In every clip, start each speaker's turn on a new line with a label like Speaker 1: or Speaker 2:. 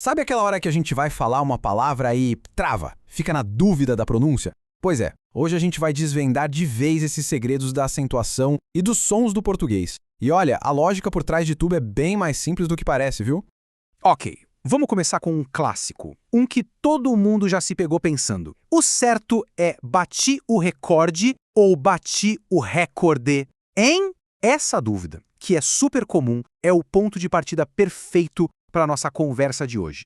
Speaker 1: Sabe aquela hora que a gente vai falar uma palavra e trava, fica na dúvida da pronúncia? Pois é, hoje a gente vai desvendar de vez esses segredos da acentuação e dos sons do português. E olha, a lógica por trás de tudo é bem mais simples do que parece, viu?
Speaker 2: Ok, vamos começar com um clássico. Um que todo mundo já se pegou pensando. O certo é bati o recorde ou bati o recorde? Hein? Essa dúvida, que é super comum, é o ponto de partida perfeito para a nossa conversa de hoje.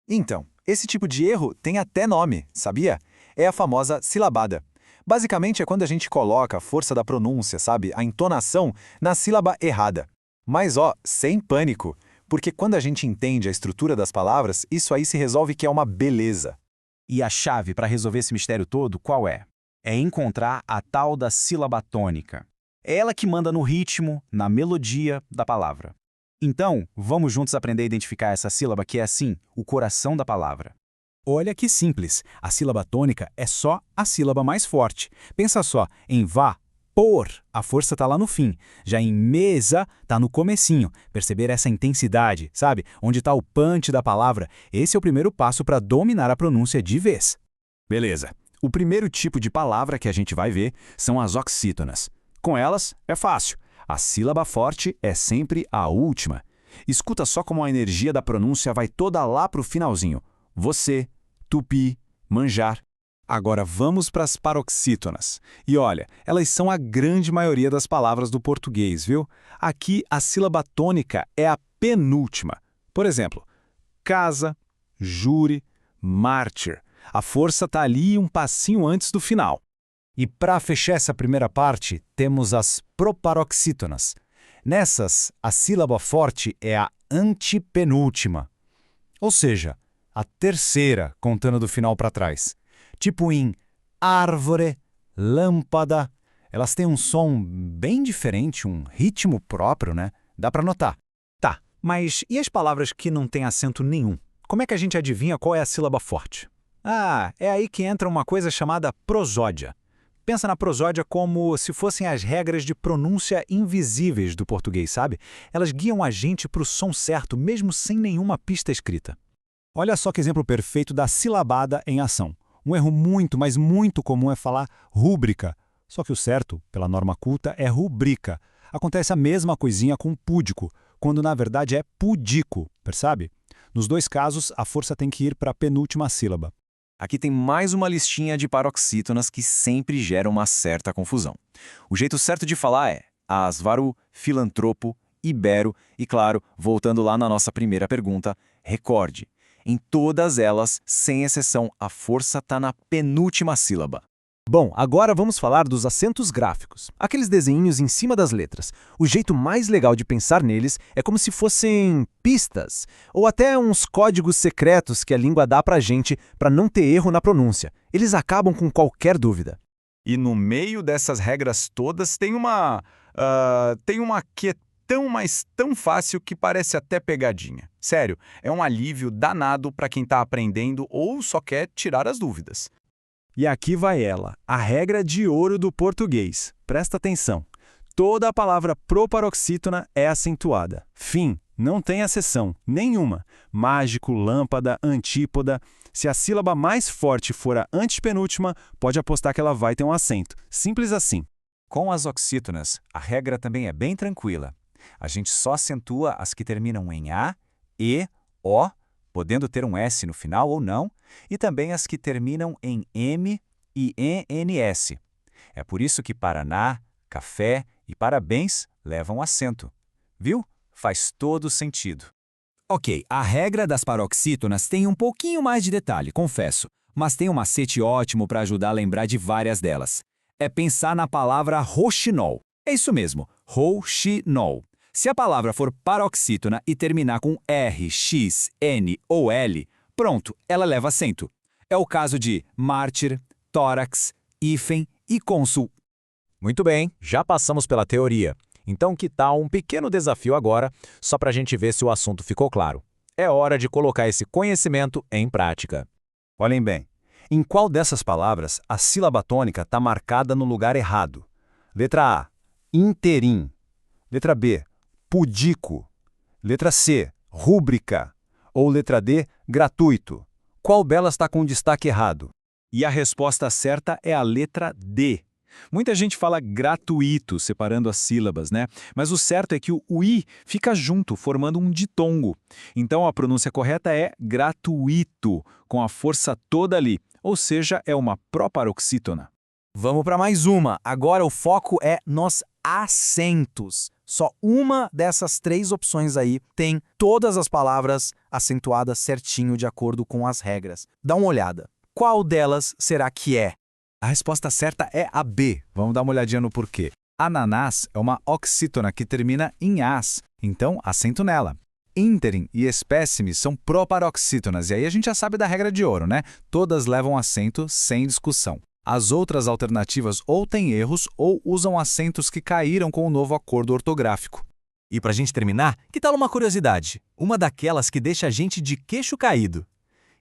Speaker 3: Então, esse tipo de erro tem até nome, sabia? É a famosa silabada. Basicamente é quando a gente coloca a força da pronúncia, sabe, a entonação, na sílaba errada. Mas sem pânico, porque quando a gente entende a estrutura das palavras, isso aí se resolve que é uma beleza.
Speaker 4: E a chave para resolver esse mistério todo, qual é? É encontrar a tal da sílaba tônica. É ela que manda no ritmo, na melodia da palavra. Então, vamos juntos aprender a identificar essa sílaba que é, assim, o coração da palavra.
Speaker 1: Olha que simples, a sílaba tônica é só a sílaba mais forte. Pensa só, em vá, por, a força está lá no fim. Já em mesa, está no comecinho. Perceber essa intensidade, sabe? Onde está o punch da palavra. Esse é o primeiro passo para dominar a pronúncia de vez.
Speaker 5: Beleza. O primeiro tipo de palavra que a gente vai ver são as oxítonas. Com elas, é fácil. A sílaba forte é sempre a última. Escuta só como a energia da pronúncia vai toda lá para o finalzinho. Você, tupi, manjar.
Speaker 1: Agora vamos para as paroxítonas. E olha, elas são a grande maioria das palavras do português, viu? Aqui a sílaba tônica é a penúltima. Por exemplo, casa, júri, mártir. A força está ali um passinho antes do final.
Speaker 6: E para fechar essa primeira parte, temos as proparoxítonas. Nessas, a sílaba forte é a antepenúltima. Ou seja, a terceira, contando do final para trás. Tipo em árvore, lâmpada. Elas têm um som bem diferente, um ritmo próprio, né? Dá para notar.
Speaker 2: Tá, mas e as palavras que não têm acento nenhum? Como é que a gente adivinha qual é a sílaba forte? Ah, é aí que entra uma coisa chamada prosódia. Pensa na prosódia como se fossem as regras de pronúncia invisíveis do português, sabe? Elas guiam a gente para o som certo, mesmo sem nenhuma pista escrita.
Speaker 6: Olha só que exemplo perfeito da silabada em ação. Um erro muito, mas muito comum é falar rúbrica. Só que o certo, pela norma culta, é rubrica. Acontece a mesma coisinha com púdico, quando na verdade é pudico, percebe? Nos dois casos, a força tem que ir para a penúltima sílaba.
Speaker 3: Aqui tem mais uma listinha de paroxítonas que sempre geram uma certa confusão. O jeito certo de falar é asvaru, filantropo, ibero e, claro, voltando lá na nossa primeira pergunta, recorde. Em todas elas, sem exceção, a força está na penúltima sílaba.
Speaker 7: Bom, agora vamos falar dos acentos gráficos, aqueles desenhinhos em cima das letras. O jeito mais legal de pensar neles é como se fossem pistas, ou até uns códigos secretos que a língua dá pra gente para não ter erro na pronúncia. Eles acabam com qualquer dúvida.
Speaker 5: E no meio dessas regras todas tem uma que é tão, mas tão fácil que parece até pegadinha. Sério, é um alívio danado para quem está aprendendo ou só quer tirar as dúvidas.
Speaker 6: E aqui vai ela, a regra de ouro do português. Presta atenção. Toda a palavra proparoxítona é acentuada. Fim, não tem acessão, nenhuma. Mágico, lâmpada, antípoda. Se a sílaba mais forte for a antepenúltima, pode apostar que ela vai ter um acento. Simples assim.
Speaker 4: Com as oxítonas, a regra também é bem tranquila. A gente só acentua as que terminam em A, E, O, podendo ter um S no final ou não, e também as que terminam em M e ENS. É por isso que Paraná, café e parabéns levam acento. Viu? Faz todo sentido.
Speaker 8: Ok, a regra das paroxítonas tem um pouquinho mais de detalhe, confesso, mas tem um macete ótimo para ajudar a lembrar de várias delas. É pensar na palavra roxinol. É isso mesmo, roxinol. Se a palavra for paroxítona e terminar com R, X, N ou L, pronto, ela leva acento. É o caso de mártir, tórax, hífen e cônsul.
Speaker 7: Muito bem, já passamos pela teoria. Então que tal um pequeno desafio agora, só para a gente ver se o assunto ficou claro. É hora de colocar esse conhecimento em prática.
Speaker 6: Olhem bem, em qual dessas palavras a sílaba tônica está marcada no lugar errado? Letra A, interim. Letra B, pudico. Letra C, rúbrica. Ou letra D, Gratuito. Qual delas está com destaque errado?
Speaker 1: E a resposta certa é a letra D. Muita gente fala gratuito, separando as sílabas, né? Mas o certo é que o I fica junto, formando um ditongo. Então a pronúncia correta é gratuito, com a força toda ali, ou seja, é uma proparoxítona.
Speaker 2: Vamos para mais uma. Agora o foco é nos acentos. Só uma dessas 3 opções aí tem todas as palavras acentuadas certinho de acordo com as regras. Dá uma olhada. Qual delas será que é?
Speaker 4: A resposta certa é a B. Vamos dar uma olhadinha no porquê. Ananás é uma oxítona que termina em as, então acento nela. Ínterim e espécime são proparoxítonas, e aí a gente já sabe da regra de ouro, né? Todas levam acento sem discussão. As outras alternativas ou têm erros ou usam acentos que caíram com o novo acordo ortográfico.
Speaker 2: E para a gente terminar, que tal uma curiosidade? Uma daquelas que deixa a gente de queixo caído.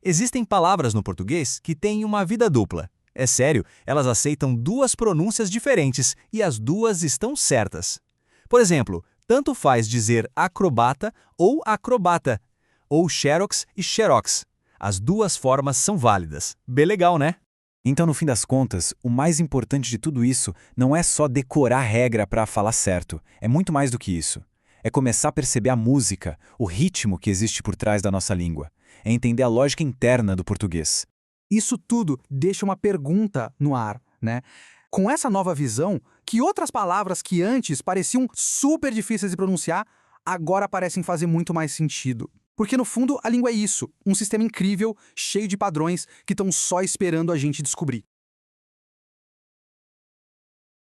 Speaker 2: Existem palavras no português que têm uma vida dupla. É sério, elas aceitam 2 pronúncias diferentes e as 2 estão certas. Por exemplo, tanto faz dizer acrobata, ou xerox e xerox. As 2 formas são válidas. Bem legal, né?
Speaker 8: Então, no fim das contas, o mais importante de tudo isso não é só decorar a regra para falar certo. É muito mais do que isso. É começar a perceber a música, o ritmo que existe por trás da nossa língua. É entender a lógica interna do português.
Speaker 9: Isso tudo deixa uma pergunta no ar, né? Com essa nova visão, que outras palavras que antes pareciam super difíceis de pronunciar, agora parecem fazer muito mais sentido. Porque, no fundo, a língua é isso, um sistema incrível, cheio de padrões que estão só esperando a gente descobrir.